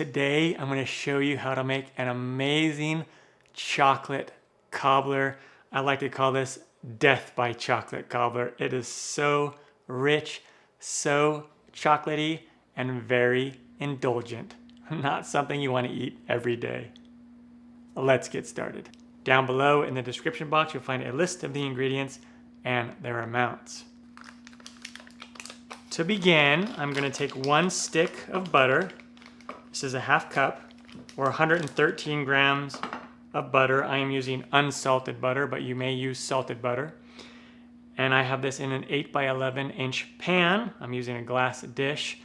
Today I'm going to show you how to make an amazing chocolate cobbler. I like to call this death by chocolate cobbler. It is so rich, so chocolatey, and very indulgent. Not something you want to eat every day. Let's get started. Down below in the description box you'll find a list of the ingredients and their amounts. To begin, I'm going to take 1 stick of butter. This is a half cup, or 113 grams of butter. I am using unsalted butter, but you may use salted butter. And I have this in an 8 by 11 inch pan. I'm using a glass dish.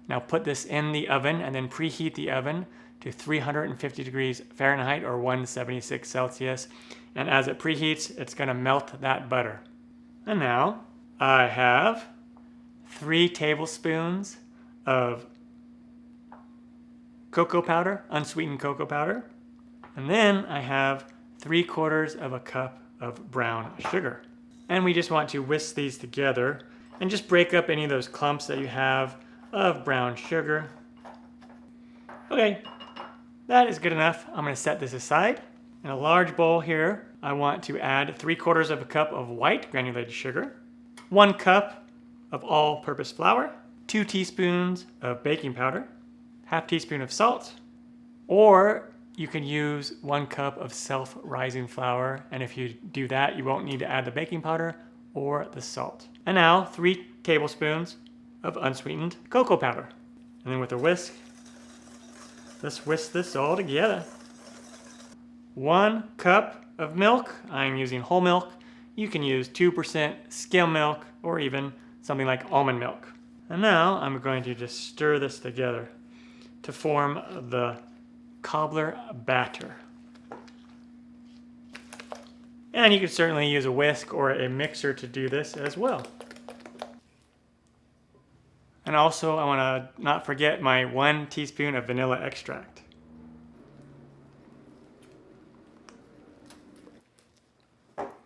Now put this in the oven and then preheat the oven to 350 degrees Fahrenheit or 176 Celsius. And as it preheats, it's going to melt that butter. And now I have 3 tablespoons of cocoa powder, unsweetened cocoa powder. And then I have 3/4 of a cup of brown sugar. And we just want to whisk these together and just break up any of those clumps that you have of brown sugar. Okay, that is good enough. I'm going to set this aside. In a large bowl here, I want to add 3/4 of a cup of white granulated sugar, 1 cup of all-purpose flour, 2 teaspoons of baking powder, ½ teaspoon of salt, or you can use 1 cup of self-rising flour, and if you do that, you won't need to add the baking powder or the salt. And now 3 tablespoons of unsweetened cocoa powder. And then with a whisk, let's whisk this all together. 1 cup of milk. I'm using whole milk. You can use 2% skim milk or even something like almond milk. And now I'm going to just stir this together to form the cobbler batter. And you could certainly use a whisk or a mixer to do this as well. And also I want to not forget my 1 teaspoon of vanilla extract.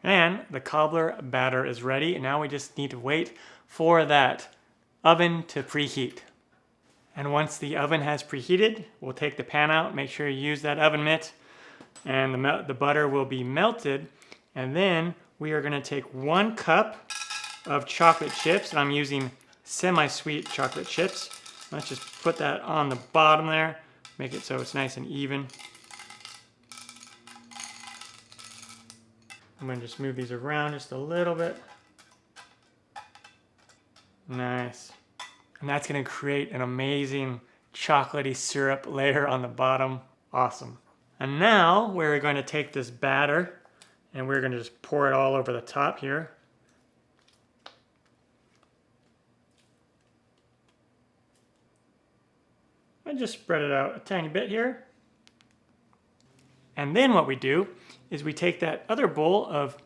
And the cobbler batter is ready. And now we just need to wait for that oven to preheat. And once the oven has preheated, we'll take the pan out, make sure you use that oven mitt, and the butter will be melted. And then we are going to take 1 cup of chocolate chips, and I'm using semi-sweet chocolate chips. Let's just put that on the bottom there, make it so it's nice and even. I'm going to just move these around just a little bit. Nice. And that's going to create an amazing chocolatey syrup layer on the bottom. Awesome. And now we're going to take this batter and we're going to just pour it all over the top here. And just spread it out a tiny bit here. And then what we do is we take that other bowl of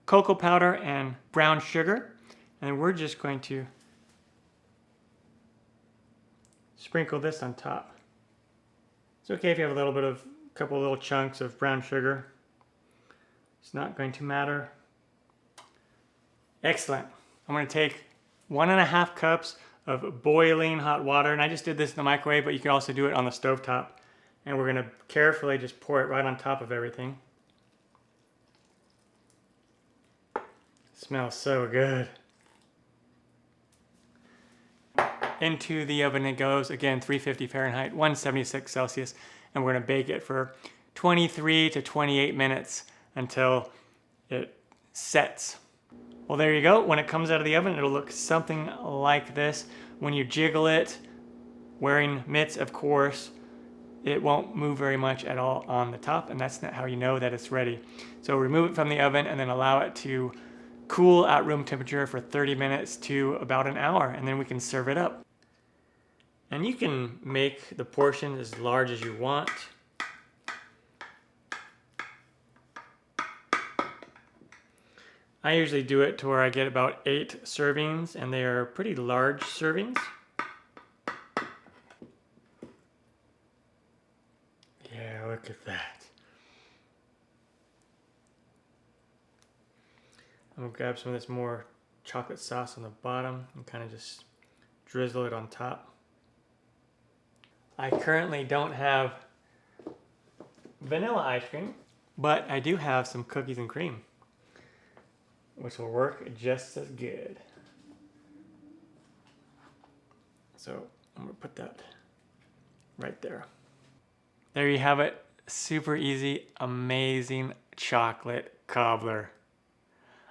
cocoa powder and brown sugar, and we're just going to sprinkle this on top. It's okay if you have a couple little chunks of brown sugar. It's not going to matter. Excellent. I'm going to take 1½ cups of boiling hot water, and I just did this in the microwave, but you can also do it on the stovetop. And we're going to carefully just pour it right on top of everything. Smells so good. Into the oven it goes, again 350 Fahrenheit, 176 Celsius, and we're going to bake it for 23 to 28 minutes until it sets. Well, there you go. When it comes out of the oven, it'll look something like this. When you jiggle it, wearing mitts, of course, it won't move very much at all on the top, and that's not how you know that it's ready. So remove it from the oven and then allow it to cool at room temperature for 30 minutes to about an hour, and then we can serve it up. And you can make the portion as large as you want. I usually do it to where I get about 8 servings, and they are pretty large servings. Yeah, look at that. I'm gonna grab some of this more chocolate sauce on the bottom and kind of just drizzle it on top. I currently don't have vanilla ice cream, but I do have some cookies and cream, which will work just as good. So I'm gonna put that right there. There you have it. Super easy, amazing chocolate cobbler.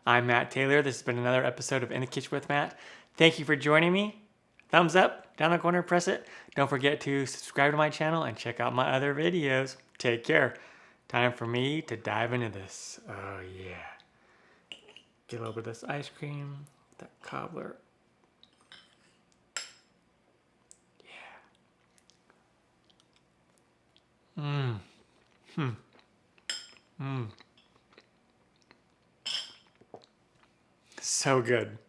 I'm Matt Taylor. This has been another episode of In the Kitchen with Matt. Thank you for joining me. Thumbs up, down the corner, press it. Don't forget to subscribe to my channel and check out my other videos. Take care. Time for me to dive into this. Oh yeah. Get a little bit of this ice cream, that cobbler. Yeah. So good.